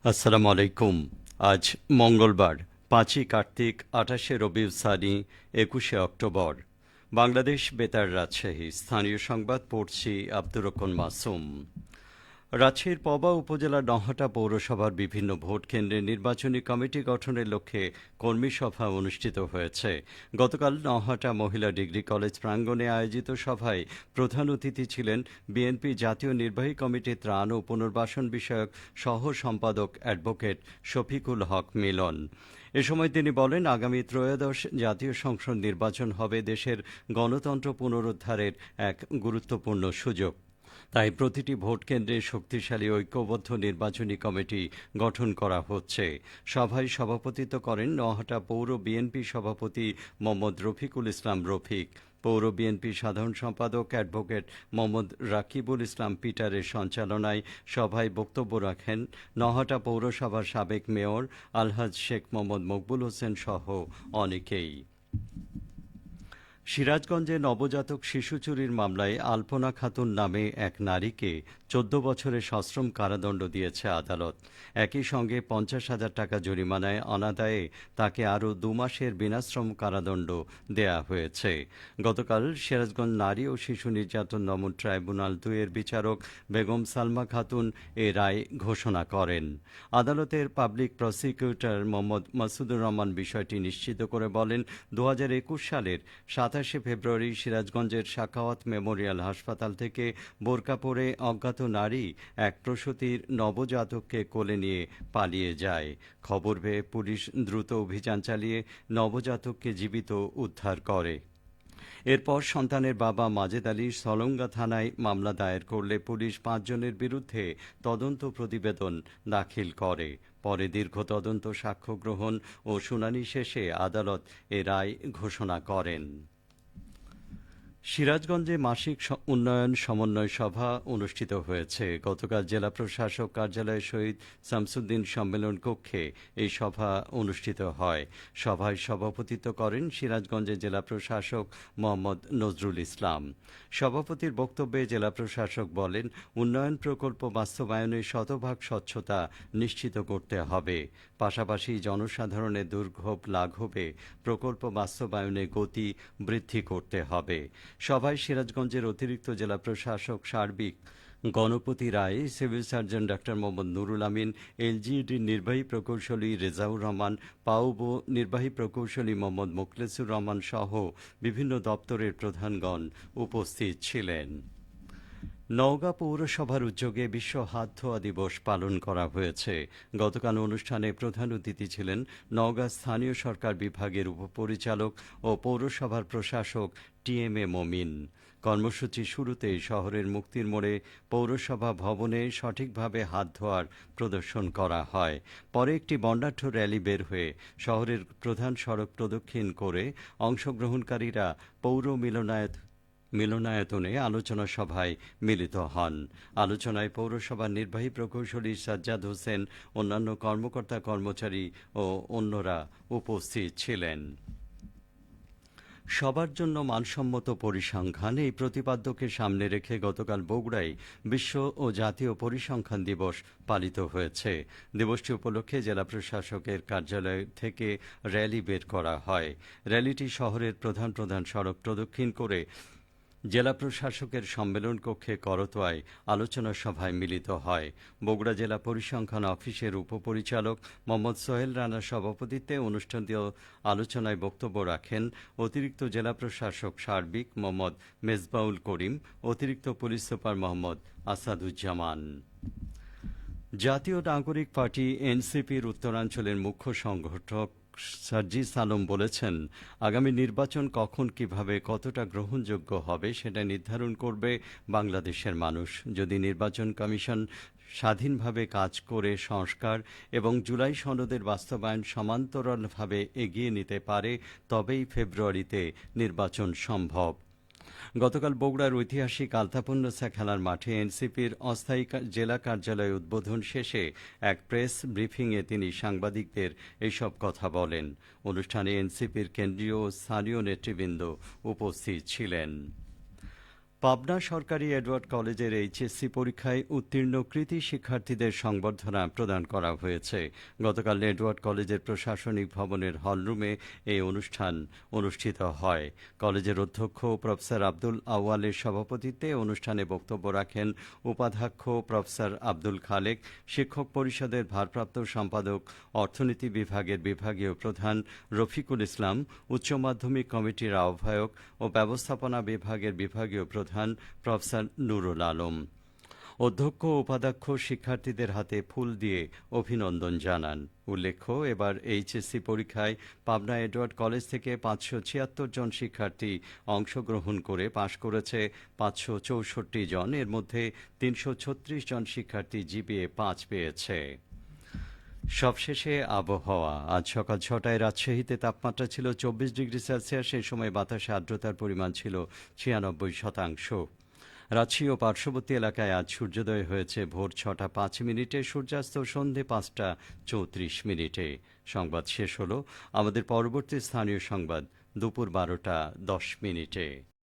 আসসালামু আলাইকুম। আজ মঙ্গলবার ৫ই কার্তিক ২৮শে রবিউল সানি ২১শে অক্টোবর। বাংলাদেশ বেতার রাজশাহী। স্থানীয় সংবাদ পড়ছি আব্দুর রহমান মাসুম। রাজশাহীর পবা উপজেলার নহাটা পৌরসভার বিভিন্ন ভোট কেন্দ্রে নির্বাচনী কমিটি গঠনের লক্ষ্যে কর্মী সভা অনুষ্ঠিত হয়েছে। গতকাল নহাটা মহিলা ডিগ্রি কলেজ প্রাঙ্গণে আয়োজিত সভায় প্রধান অতিথি ছিলেন বিএনপি জাতীয় নির্বাহী কমিটির ত্রাণ ও পুনর্বাসন বিষয়ক সহ সম্পাদক অ্যাডভোকেট শফিকুল হক মিলন। এ সময় তিনি বলেন, আগামী ত্রয়োদশ জাতীয় সংসদ নির্বাচন হবে দেশের গণতন্ত্র পুনরুদ্ধারের এক গুরুত্বপূর্ণ সুযোগ। তাই প্রতিটি ভোট কেন্দ্রে শক্তিশালী ঐক্যবদ্ধ নির্বাচনী কমিটি গঠন করা হচ্ছে। সভায় সভাপতিত্ব করেন নহাটা পৌর বিএনপি সভাপতি মোহাম্মদ রফিকুল ইসলাম রফিক। পৌর বিএনপি সাধারণ সম্পাদক অ্যাডভোকেট মোহাম্মদ রাকিবুল ইসলাম পিটারের সঞ্চালনায় সভায় বক্তব্য রাখেন নহাটা পৌরসভার সাবেক মেয়র আলহাজ শেখ মোহাম্মদ মকবুল হোসেন সহ অনেকেই। সিরাজগঞ্জে নবজাতক শিশু চুরির মামলায় আলপনা খাতুন নামে এক নারীকে ১৪ বছরের সশ্রম কারাদণ্ড দিয়েছে আদালত। একই সঙ্গে ৫০,০০০ টাকা জরিমানায় অনাদায়ে তাকে আরও ২ মাসের বিনাশ্রম কারাদণ্ড দেয়া হয়েছে। গতকাল সিরাজগঞ্জ নারী ও শিশু নির্যাতন দমন ট্রাইব্যুনাল ২ এর বিচারক বেগম সালমা খাতুন এ রায় ঘোষণা করেন। আদালতের পাবলিক প্রসিকিউটর মোহাম্মদ মাসুদুর রহমান বিষয়টি নিশ্চিত করে বলেন, ২০২১ সালের ২৭শে ফেব্রুয়ারি সিরাজগঞ্জের সাখাওয়াত মেমোরিয়াল হাসপাতাল থেকে বোরকা পরে অজ্ঞাত নারী এক প্রসূতির নবজাতককে কোলে নিয়ে পালিয়ে যায়। খবর পেয়ে পুলিশ দ্রুত অভিযান চালিয়ে নবজাতককে জীবিত উদ্ধার করে। এরপর সন্তানের বাবা মাজেদ আলী সলঙ্গা থানায় মামলা দায়ের করলে পুলিশ ৫ জনের বিরুদ্ধে তদন্ত প্রতিবেদন দাখিল করে। পরে দীর্ঘ তদন্ত, সাক্ষ্য গ্রহণ ও শুনানি শেষে আদালত এ রায় ঘোষণা করেন। সিরাজগঞ্জে মাসিক উন্নয়ন সমন্বয় সভা অনুষ্ঠিত হয়েছে। গতকাল জেলা প্রশাসক কার্যালয়ে শহীদ শামসুদ্দিন সম্মেলন কক্ষে এই সভা অনুষ্ঠিত হয়। সভায় সভাপতিত্ব করেন সিরাজগঞ্জের জেলা প্রশাসক মোহাম্মদ নজরুল ইসলাম। সভাপতির বক্তব্যে জেলা প্রশাসক বলেন, উন্নয়ন প্রকল্প বাস্তবায়নে শতভাগ স্বচ্ছতা নিশ্চিত করতে হবে। পাশাপাশি জনসাধারণের দুর্ভোগ লাঘবে প্রকল্প বাস্তবায়নে গতি বৃদ্ধি করতে হবে। সভায় সিরাজগঞ্জের অতিরিক্ত জেলা প্রশাসক সার্বিক Ganapati Roy, civil surgeon doctor Mohammad Nurul Amin, এলজিইডির নির্বাহী প্রকৌশলী রেজাউর রহমান, পাউবো নির্বাহী প্রকৌশলী মোহাম্মদ মোখলেসুর রহমান সহ বিভিন্ন দপ্তরের প্রধানগণ উপস্থিত ছিলেন। নওগাঁ পৌরসভার উদ্যোগে বিশ্ব হাত ধোয়া দিবস পালন করা হয়েছে। গতকাল অনুষ্ঠানে প্রধান অতিথি ছিলেন নওগাঁ স্থানীয় সরকার বিভাগের উপপরিচালক ও পৌরসভার প্রশাসক টিএমএ মমিন। কর্মসূচি শুরুতেই শহরের মুক্তির মোড়ে পৌরসভা ভবনে সঠিকভাবে হাত ধোয়ার প্রদর্শন করা হয়। পরে একটি বর্ণাঢ্য র্যালি বের হয়ে শহরের প্রধান সড়ক প্রদক্ষিণ করে অংশগ্রহণকারীরা পৌর মিলনায়তনে আলোচনা সভায় মিলিত হন। আলোচনায় পৌরসভার নির্বাহী প্রকৌশলী সাজ্জাদ হোসেন, অন্যান্য কর্মকর্তা কর্মচারী ও অন্যরা উপস্থিত ছিলেন। সবার জন্য মানসম্মত পরিসংখ্যান এই প্রতিপাদ্যকে সামনে রেখে গতকাল বগুড়ায় বিশ্ব ও জাতীয় পরিসংখ্যান দিবস পালিত হয়েছে। দিবসটি উপলক্ষে জেলা প্রশাসকের কার্যালয় থেকে র্যালি বের করা হয়। র্যালিটি শহরের প্রধান প্রধান সড়ক প্রদক্ষিণ করে জেলা প্রশাসকের সম্মেলন কক্ষে করতোয়ায় আলোচনা সভায় মিলিত হয়। বগুড়া জেলা পরিসংখ্যান অফিসের উপপরিচালক মোহাম্মদ সোহেল রানার সভাপতিত্বে অনুষ্ঠানীয় আলোচনায় বক্তব্য রাখেন অতিরিক্ত জেলা প্রশাসক সার্বিক মোহাম্মদ মেজবাউল করিম, অতিরিক্ত পুলিশ সুপার মোহাম্মদ আসাদুজ্জামান। জাতীয় নাগরিক পার্টি এনসিপির উত্তরাঞ্চলের মুখ্য সংগঠক সার্জিস আলম বলেছেন, আগামী নির্বাচন কখন, কিভাবে, কতটা গ্রহণযোগ্য হবে সেটা নির্ধারণ করবে বাংলাদেশের মানুষ। যদি নির্বাচন কমিশন স্বাধীনভাবে কাজ করে সংস্কার এবং জুলাই সনদের বাস্তবায়ন সমান্তরালভাবে এগিয়ে নিতে পারে, তবেই ফেব্রুয়ারিতে নির্বাচন সম্ভব। গতকাল বগুড়ার ঐতিহাসিক আলতাপন্নসা খেলার মাঠে এনসিপির অস্থায়ী জেলা কার্যালয় উদ্বোধন শেষে এক প্রেস ব্রিফিংয়ে তিনি সাংবাদিকদের এইসব কথা বলেন। অনুষ্ঠানে এনসিপির কেন্দ্রীয় ও স্থানীয় নেতৃবৃন্দ উপস্থিত ছিলেন। পাবনা সরকারি এডওয়ার্ড কলেজের এইচএসসি পরীক্ষায় উত্তীর্ণ কৃতী শিক্ষার্থীদের সংবর্ধনা প্রদান করা হয়েছে। গতকাল এডওয়ার্ড কলেজের প্রশাসনিক ভবনের হলরুমে এই অনুষ্ঠান অনুষ্ঠিত হয়। কলেজের অধ্যক্ষ প্রফেসর আব্দুল আউয়ালের সভাপতিত্বে অনুষ্ঠানে বক্তব্য রাখেন উপাধ্যক্ষ প্রফেসর আব্দুল খালেক, শিক্ষক পরিষদের ভারপ্রাপ্ত সম্পাদক, অর্থনীতি বিভাগের বিভাগীয় প্রধান রফিকুল ইসলাম, উচ্চ মাধ্যমিক কমিটির আহ্বায়ক ও ব্যবস্থাপনা বিভাগের বিভাগীয় প্রধান প্রফেসর নুরুল আলম। অধ্যক্ষ ও উপাধ্যক্ষ শিক্ষার্থীদের হাতে ফুল দিয়ে অভিনন্দন জানান। উল্লেখ্য, এবার এইচএসসি পরীক্ষায় পাবনা এডওয়ার্ড কলেজ থেকে ৫৭৬ জন শিক্ষার্থী অংশগ্রহণ করে পাশ করেছে ৫৬৪ জন। এর মধ্যে ৩৩৬ জন শিক্ষার্থী জিপিএ ৫ পেয়েছে। সবশেষে আবহাওয়া। আজ সকাল ৬টায় রাজশাহীতে তাপমাত্রা ছিল ২৪ ডিগ্রি সেলসিয়াস। সেই সময় বাতাসে আর্দ্রতার পরিমাণ ছিল ৯৬%। রাজশাহী ও পার্শ্ববর্তী এলাকায় আজ সূর্যোদয় হয়েছে ভোর ৬টা ৫ মিনিটে, সূর্যাস্ত সন্ধে ৫টা ৩৪ মিনিটে। সংবাদ শেষ হলো। আমাদের পরবর্তী স্থানীয় সংবাদ দুপুর ১২টা ১০ মিনিটে।